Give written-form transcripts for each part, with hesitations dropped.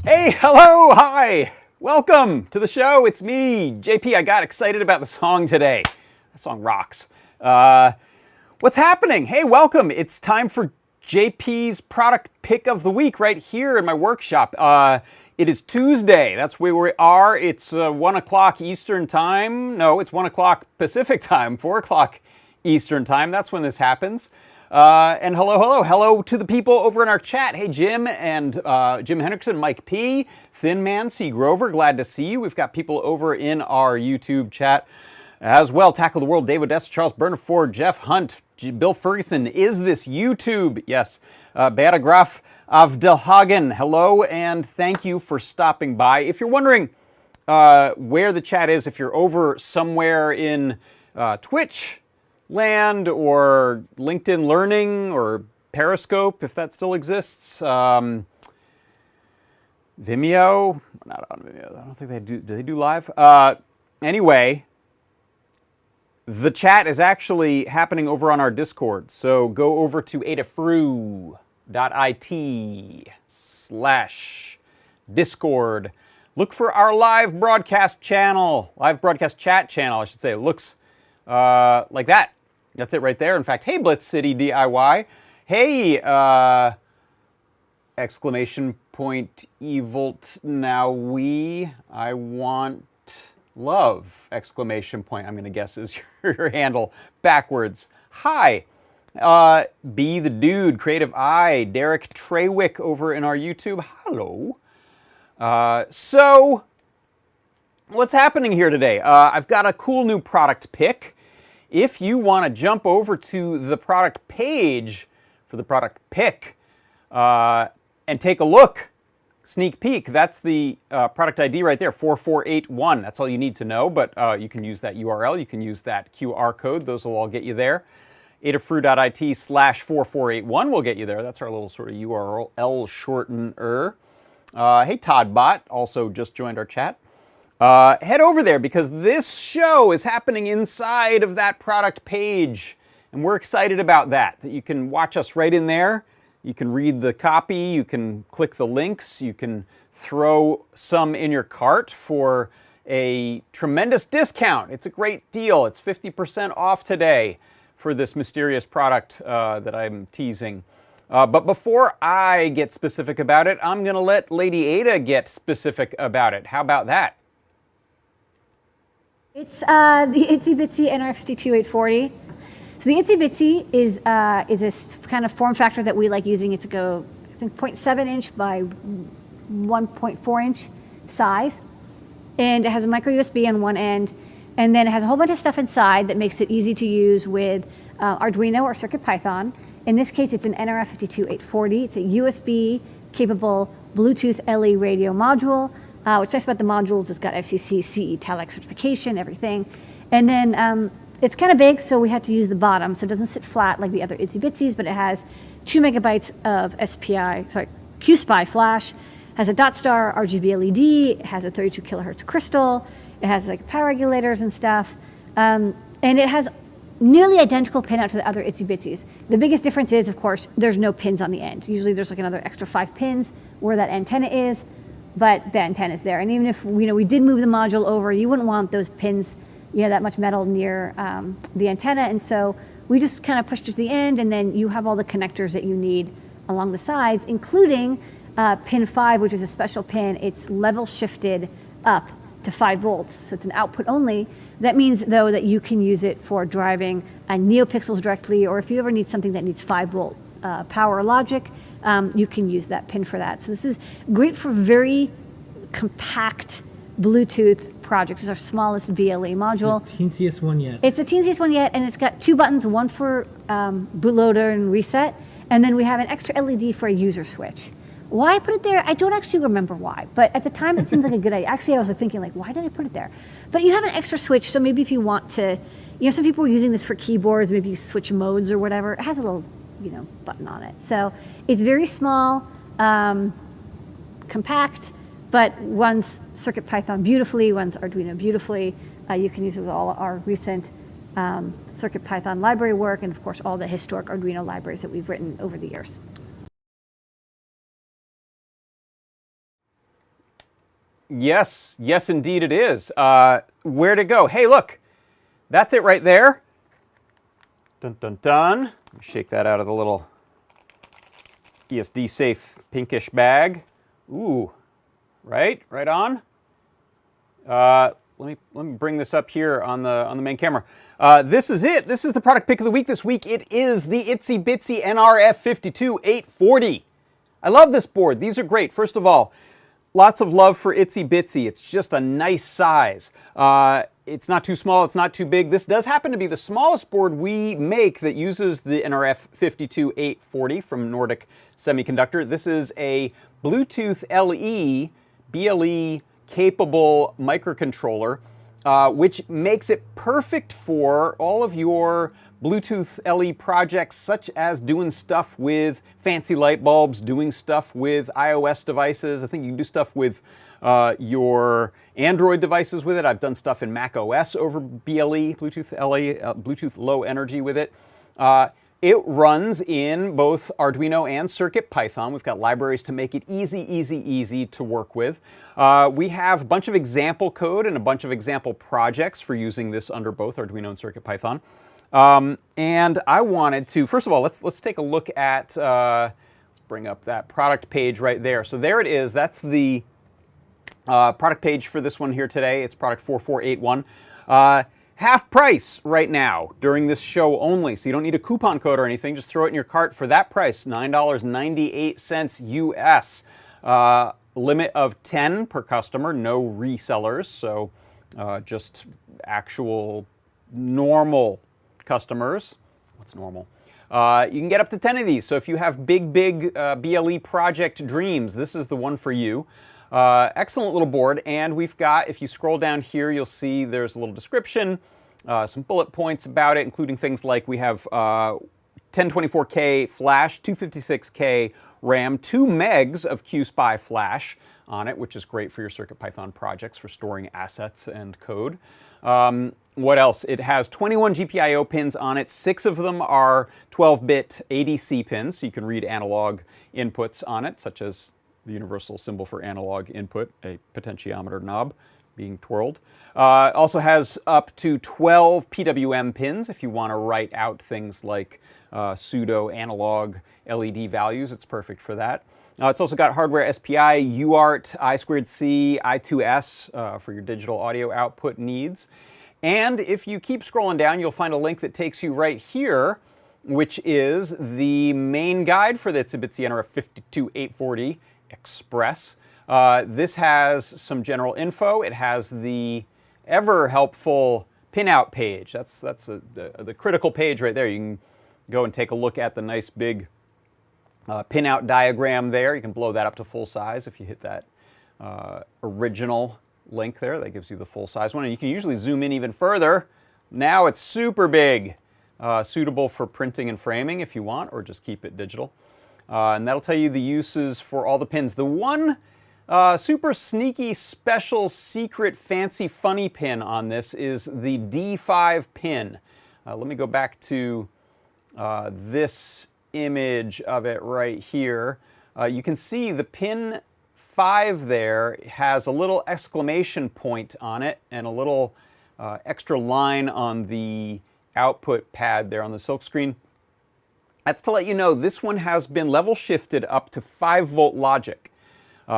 Hey, hello, hi, welcome to the show. It's me, JP. I got excited about the song today. That song rocks. What's happening? Hey, welcome. It's time for JP's product pick of the week right here in my workshop. It is Tuesday. That's where we are. It's 1 o'clock Eastern time. No, it's 1 o'clock Pacific time, 4 o'clock Eastern time. That's when this happens. And hello to the people over in our chat. Hey, Jim and Jim Hendrickson, Mike P, Thin Man, C. Grover, glad to see you. We've got people over in our YouTube chat as well. Tackle the World, Dave Odessa, Charles Bernaford, Jeff Hunt, Bill Ferguson. Is this YouTube? Yes. Beatagraf Avdelhagen, hello, and thank you for stopping by. If you're wondering where the chat is, if you're over somewhere in Twitch land or LinkedIn Learning or Periscope, if that still exists. Vimeo, not on Vimeo. I don't think they do. Do they do live? Anyway, the chat is actually happening over on our Discord. So go over to adafruit.it/Discord. Look for our live broadcast channel, live broadcast chat channel, I should say. It looks like that. That's it right there. In fact, hey, Blitz City DIY. Hey, exclamation point, Evolt, now I want love, exclamation point, I'm going to guess is your handle backwards. Hi, Be the Dude, Creative Eye, Derek Treywick over in our YouTube. Hello. So, what's happening here today? I've got a cool new product pick. If you want to jump over to the product page for the product pick and take a look, sneak peek, that's the product ID right there, 4481. That's all you need to know, but you can use that URL. You can use that QR code. Those will all get you there. adafruit.it/4481 will get you there. That's our little sort of URL shortener. Hey, Todd Bot also just joined our chat. Head over there because this show is happening inside of that product page. And we're excited about that you can watch us right in there. You can read the copy. You can click the links. You can throw some in your cart for a tremendous discount. It's a great deal. It's 50% off today for this mysterious product that I'm teasing. But before I get specific about it, I'm going to let Lady Ada get specific about it. How about that? It's the ItsyBitsy nRF52840. So the ItsyBitsy is a kind of form factor that we like using. It's like I think 0.7 inch by 1.4 inch size. And it has a micro USB on one end. And then it has a whole bunch of stuff inside that makes it easy to use with Arduino or CircuitPython. In this case, it's an nRF52840. It's a USB capable Bluetooth LE radio module. What's nice about the modules, it's got FCC CE TALEC certification, everything. And then it's kind of big, so we had to use the bottom, so it doesn't sit flat like the other ItsyBitsys, but it has 2 megabytes of QSPI flash, has a dot star RGB LED, it has a 32 kilohertz crystal, it has like power regulators and stuff, and it has nearly identical pinout to the other ItsyBitsys. The biggest difference is, of course, there's no pins on the end. Usually there's like another extra 5 pins where that antenna is, but the antenna is there. And even if we did move the module over, you wouldn't want those pins, that much metal near the antenna. And so we just kind of pushed it to the end, and then you have all the connectors that you need along the sides, including pin 5, which is a special pin. It's level shifted up to 5 volts, so it's an output only. That means, though, that you can use it for driving NeoPixels directly, or if you ever need something that needs 5 volt power or logic, you can use that pin for that. So this is great for very compact Bluetooth projects. It's our smallest BLE module. It's the teensiest one yet. It's the teensiest one yet, and it's got 2 buttons, one for bootloader and reset, and then we have an extra LED for a user switch. Why I put it there, I don't actually remember why, but at the time it seemed like a good idea. Actually, I was thinking, like, why did I put it there? But you have an extra switch, so maybe if you want to, some people are using this for keyboards, maybe you switch modes or whatever. It has a little, button on it. So it's very small, compact, but runs CircuitPython beautifully, runs Arduino beautifully. You can use it with all our recent CircuitPython library work, and of course all the historic Arduino libraries that we've written over the years. Yes, yes, indeed it is. Where to go? Hey, look, that's it right there. Dun, dun, dun. Let me shake that out of the little ESD safe pinkish bag. Ooh, right on. Let me bring this up here on the main camera. This is it. This is the product pick of the week this week. It is the ItsyBitsy nRF52840. I love this board. These are great. First of all, lots of love for ItsyBitsy. It's just a nice size. It's not too small, it's not too big. This does happen to be the smallest board we make that uses the nRF52840 from Nordic Semiconductor. This is a Bluetooth LE, BLE capable microcontroller, which makes it perfect for all of your Bluetooth LE projects, such as doing stuff with fancy light bulbs, doing stuff with iOS devices. I think you can do stuff with your Android devices with it. I've done stuff in Mac OS over BLE, Bluetooth LE, Bluetooth Low Energy with it. It runs in both Arduino and CircuitPython. We've got libraries to make it easy to work with. We have a bunch of example code and a bunch of example projects for using this under both Arduino and CircuitPython. And I wanted to, first of all, let's take a look at, let's bring up that product page right there. So there it is. That's the product page for this one here today. It's product 4481. Half price right now during this show only. So you don't need a coupon code or anything. Just throw it in your cart for that price, $9.98 US. Limit of 10 per customer, no resellers. So just actual normal customers. What's normal? You can get up to 10 of these. So if you have big BLE project dreams, this is the one for you. Excellent little board, and we've got, if you scroll down here, you'll see there's a little description, some bullet points about it, including things like we have 1024K flash, 256K RAM, 2 megs of QSPI flash on it, which is great for your CircuitPython projects for storing assets and code. What else? It has 21 GPIO pins on it. 6 of them are 12-bit ADC pins, so you can read analog inputs on it, such as the universal symbol for analog input, a potentiometer knob being twirled. Also has up to 12 PWM pins if you want to write out things like pseudo analog LED values. It's perfect for that. It's also got hardware SPI, UART, I2C, I2S for your digital audio output needs. And if you keep scrolling down, you'll find a link that takes you right here, which is the main guide for the ItsyBitsy nRF52840 Express. This has some general info. It has the ever helpful pinout page. That's the critical page right there. You can go and take a look at the nice big pinout diagram there. You can blow that up to full size if you hit that original link there. That gives you the full size one. And you can usually zoom in even further. Now it's super big, suitable for printing and framing if you want, or just keep it digital. And that'll tell you the uses for all the pins. The one super sneaky, special, secret, fancy, funny pin on this is the D5 pin. Let me go back to this image of it right here. You can see the pin 5 there has a little exclamation point on it and a little extra line on the output pad there on the silk screen. That's to let you know this one has been level shifted up to 5-volt logic.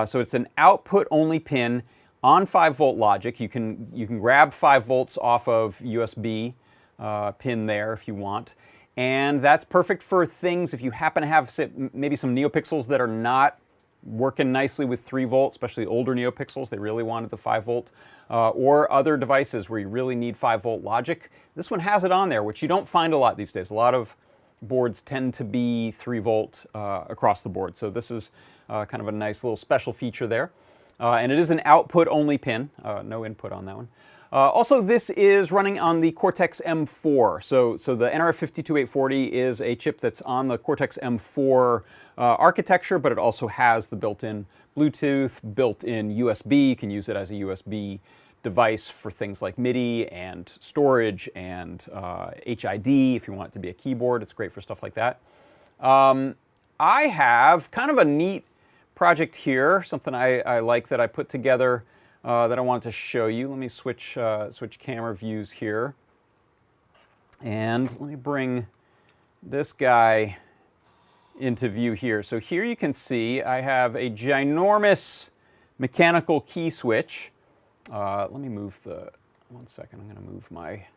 So it's an output only pin on 5-volt logic. You can grab 5 volts off of USB pin there if you want. And that's perfect for things if you happen to have maybe some NeoPixels that are not working nicely with 3 volts, especially older NeoPixels, they really wanted the 5 volt, or other devices where you really need 5-volt logic. This one has it on there, which you don't find a lot these days. A lot of boards tend to be 3-volt across the board. So this is kind of a nice little special feature there. And it is an output only pin, no input on that one. Also, this is running on the Cortex M4. So the nRF52840 is a chip that's on the Cortex M4 architecture, but it also has the built-in Bluetooth, built-in USB. You can use it as a USB device for things like MIDI and storage and HID if you want it to be a keyboard. It's great for stuff like that. I have kind of a neat project here, something I like that I put together that I wanted to show you. Let me switch camera views here. And let me bring this guy into view here. So here you can see I have a ginormous mechanical key switch. Let me move one second, I'm going to move my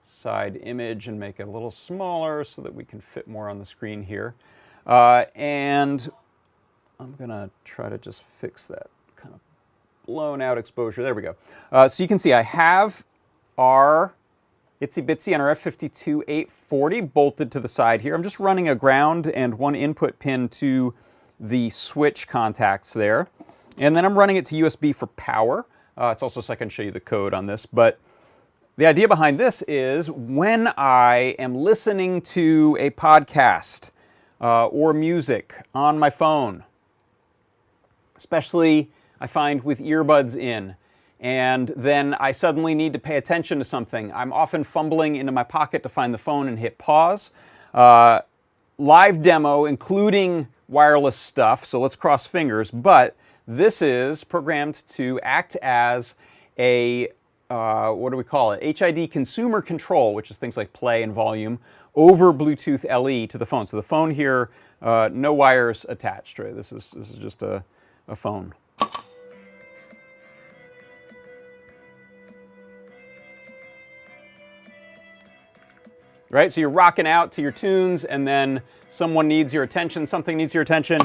side image and make it a little smaller so that we can fit more on the screen here. And I'm going to try to just fix that kind of blown out exposure. There we go. So you can see I have our ItsyBitsy nRF52840 bolted to the side here. I'm just running a ground and one input pin to the switch contacts there. And then I'm running it to USB for power. It's also so I can show you the code on this. But the idea behind this is when I am listening to a podcast or music on my phone, especially I find with earbuds in, and then I suddenly need to pay attention to something. I'm often fumbling into my pocket to find the phone and hit pause. Live demo, including wireless stuff, so let's cross fingers, but this is programmed to act as a, what do we call it? HID consumer control, which is things like play and volume, over Bluetooth LE to the phone. So the phone here, no wires attached, right? This is just a phone. Right, so you're rocking out to your tunes, and then someone needs your attention, something needs your attention.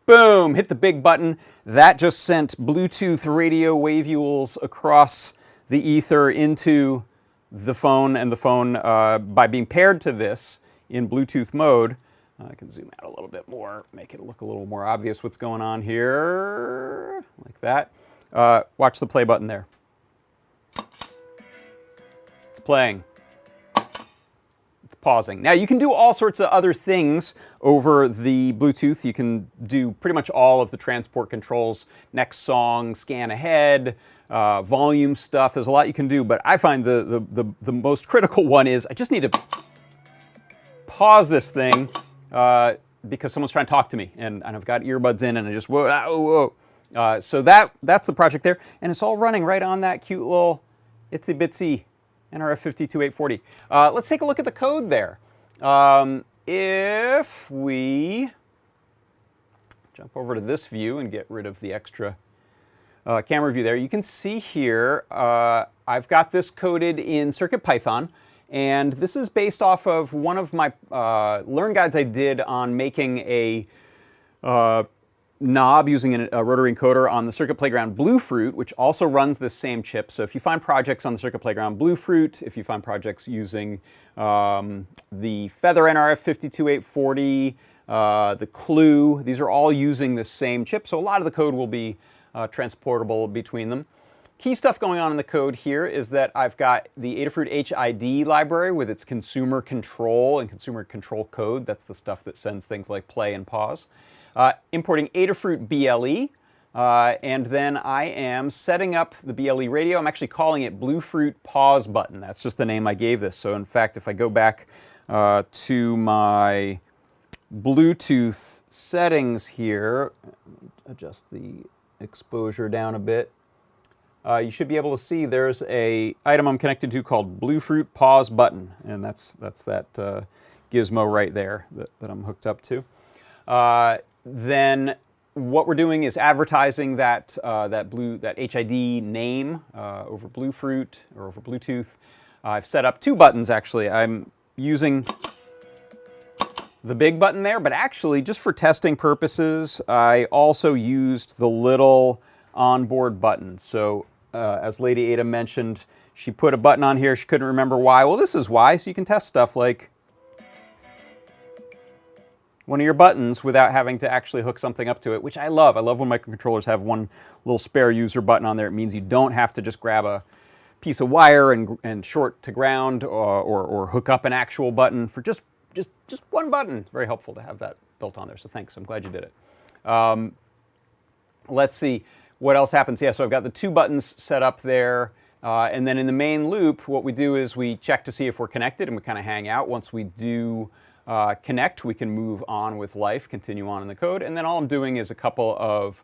Boom, hit the big button. That just sent Bluetooth radio wavefules across the ether into the phone, and the phone, by being paired to this in Bluetooth mode, I can zoom out a little bit more, make it look a little more obvious what's going on here, like that. Watch the play button there. It's playing. Pausing. Now you can do all sorts of other things over the Bluetooth. You can do pretty much all of the transport controls, next song, scan ahead, volume stuff. There's a lot you can do, but I find the most critical one is I just need to pause this thing because someone's trying to talk to me, and I've got earbuds in, and I just whoa. So that's the project there, and it's all running right on that cute little ItsyBitsy nRF52840. Let's take a look at the code there. If we jump over to this view and get rid of the extra camera view there, you can see here I've got this coded in CircuitPython, and this is based off of one of my learn guides I did on making a knob using a rotary encoder on the Circuit Playground Bluefruit, which also runs this same chip. So if you find projects on the Circuit Playground Bluefruit, if you find projects using the Feather nRF52840, the Clue, these are all using the same chip. So a lot of the code will be transportable between them. Key stuff going on in the code here is that I've got the Adafruit HID library with its consumer control and consumer control code. That's the stuff that sends things like play and pause. Importing Adafruit BLE, and then I am setting up the BLE radio. I'm actually calling it Bluefruit Pause Button. That's just the name I gave this. So in fact, if I go back to my Bluetooth settings here, adjust the exposure down a bit, you should be able to see there's a item I'm connected to called Bluefruit Pause Button, and that's that gizmo right there that I'm hooked up to. Then what we're doing is advertising that HID name over Bluefruit or over Bluetooth. I've set up two buttons actually. I'm using the big button there, but actually just for testing purposes, I also used the little onboard button. So as Lady Ada mentioned, she put a button on here. She couldn't remember why. Well, this is why. So you can test stuff like one of your buttons without having to actually hook something up to it, which I love. I love when microcontrollers have one little spare user button on there. It means you don't have to just grab a piece of wire and short to ground or hook up an actual button for just one button. Very helpful to have that built on there, so thanks. I'm glad you did it. Let's see what else happens. Yeah, so I've got the two buttons set up there. And then in the main loop, what we do is we check to see if we're connected, and we kind of hang out. Once we do connect, we can move on with life, continue on in the code. And then all I'm doing is a couple of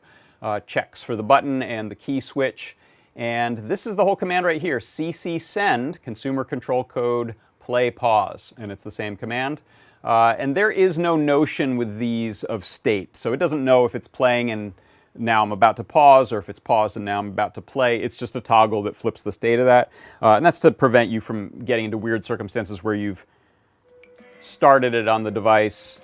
checks for the button and the key switch. And this is the whole command right here, cc send, consumer control code, play pause, and it's the same command. And there is no notion with these of state, so it doesn't know if it's playing and now I'm about to pause, or if it's paused and now I'm about to play. It's just a toggle that flips the state of that. And that's to prevent you from getting into weird circumstances where you've started it on the device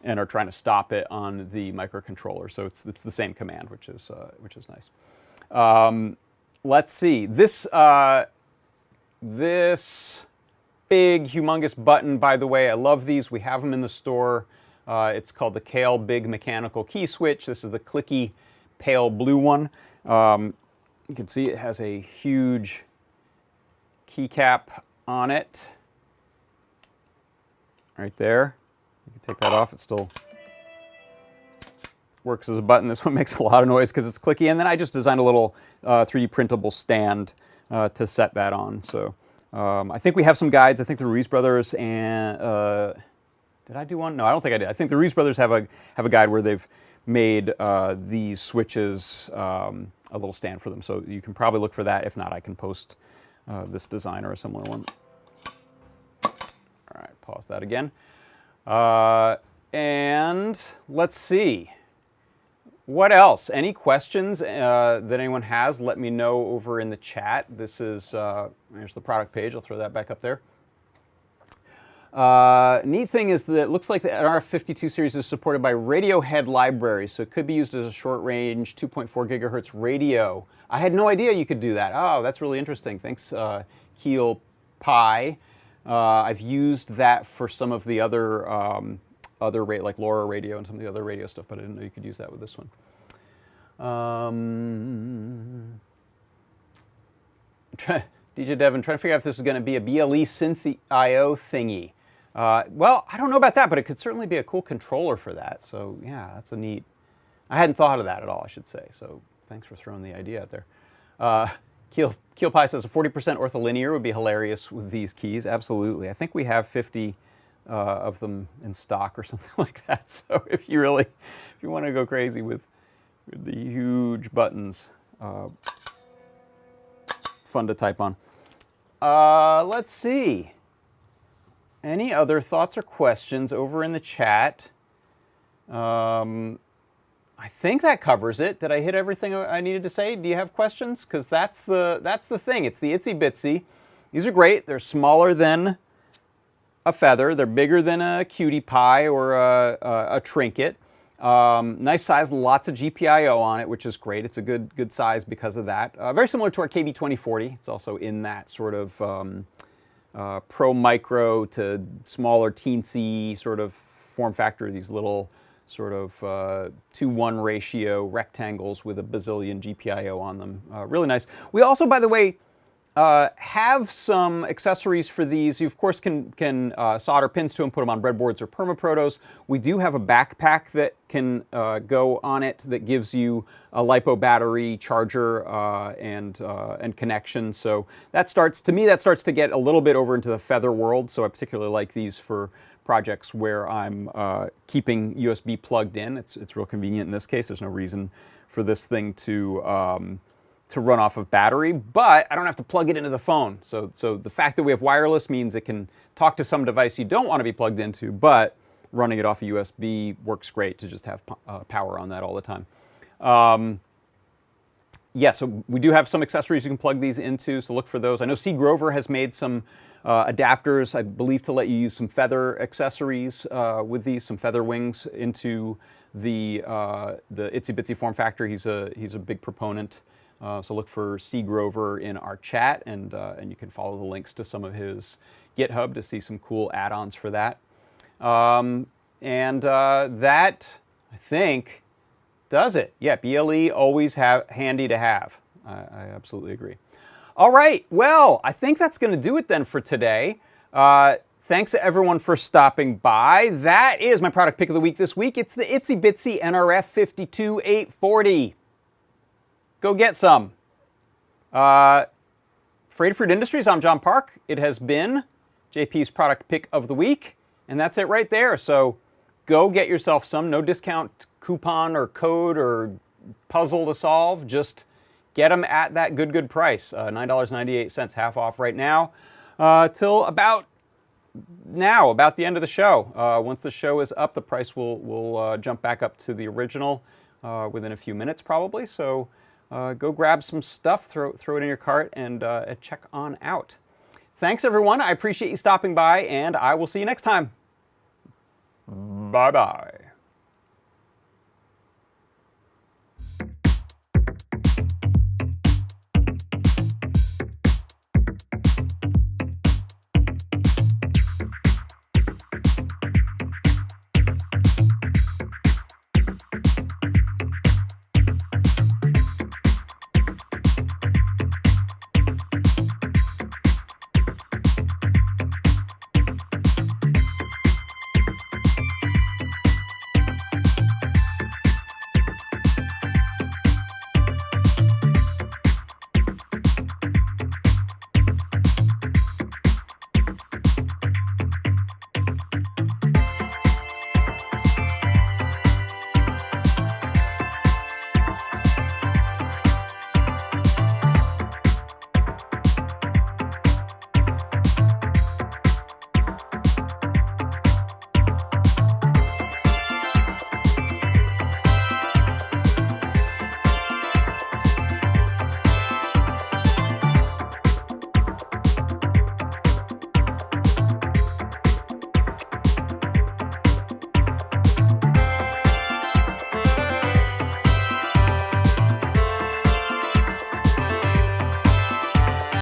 and are trying to stop it on the microcontroller. So it's the same command, which is nice. Let's see. This big, humongous button, by the way, I love these. We have them in the store. It's called the Kale Big Mechanical Key Switch. This is the clicky pale blue one. You can see it has a huge keycap on it. Right there. You can take that off. It still works as a button. This one makes a lot of noise because it's clicky. And then I just designed a little 3D printable stand to set that on. So I think we have some guides. I think the Ruiz brothers and did I do one? No, I don't think I did. I think the Ruiz brothers have a guide where they've made these switches a little stand for them. So you can probably look for that. If not, I can post this design or a similar one. All right, pause that again. And let's see. What else? Any questions that anyone has, let me know over in the chat. This is, here's the product page. I'll throw that back up there. Neat thing is that it looks like the nRF52 series is supported by Radiohead libraries, so it could be used as a short-range 2.4 gigahertz radio. I had no idea you could do that. Oh, that's really interesting. Thanks, Keel Pi. I've used that for some of the other like LoRa radio and some of the other radio stuff, but I didn't know you could use that with this one. DJ Devin, trying to figure out if this is going to be a BLE Synth IO thingy. Well, I don't know about that, but it could certainly be a cool controller for that. So yeah, that's a neat. I hadn't thought of that at all, I should say. So thanks for throwing the idea out there. Keel Pi says a 40% ortholinear would be hilarious with these keys. Absolutely. I think we have 50 of them in stock or something like that. So if you want to go crazy with the huge buttons, fun to type on. Let's see. Any other thoughts or questions over in the chat? I think that covers it. Did I hit everything I needed to say? Do you have questions? Because that's the thing. It's the ItsyBitsy. These are great. They're smaller than a feather. They're bigger than a cutie pie or a trinket. Nice size, lots of GPIO on it, which is great. It's a good size because of that. Very similar to our KB2040. It's also in that sort of pro micro to smaller teensy sort of form factor. These little sort of 2:1 ratio rectangles with a bazillion GPIO on them. Really nice. We also, by the way, have some accessories for these. You, of course, can solder pins to them, put them on breadboards or permaprotos. We do have a backpack that can go on it that gives you a LiPo battery, charger, and connection. So that starts to get a little bit over into the feather world. So I particularly like these for projects where I'm keeping USB plugged in. It's real convenient in this case. There's no reason for this thing to run off of battery, but I don't have to plug it into the phone. So the fact that we have wireless means it can talk to some device you don't want to be plugged into, but running it off a USB works great to just have power on that all the time. Yeah, so we do have some accessories you can plug these into, so look for those. I know C. Grover has made some adapters, I believe, to let you use some feather accessories with these, some feather wings into the ItsyBitsy form factor. He's a big proponent. So look for C. Grover in our chat, and you can follow the links to some of his GitHub to see some cool add-ons for that. That, I think, does it. Yeah, BLE always handy to have. I absolutely agree. All right, well, I think that's going to do it then for today. Thanks to everyone for stopping by. That is my product pick of the week this week. It's the ItsyBitsy nRF52840. Go get some. For Adafruit Industries, I'm John Park. It has been JP's product pick of the week, and that's it right there. So go get yourself some. No discount coupon or code or puzzle to solve. Just get them at that good price. $9.98, half off right now, till about the end of the show. Once the show is up, the price will jump back up to the original within a few minutes probably. So go grab some stuff, throw it in your cart, and check on out. Thanks everyone. I appreciate you stopping by, and I will see you next time. Bye-bye.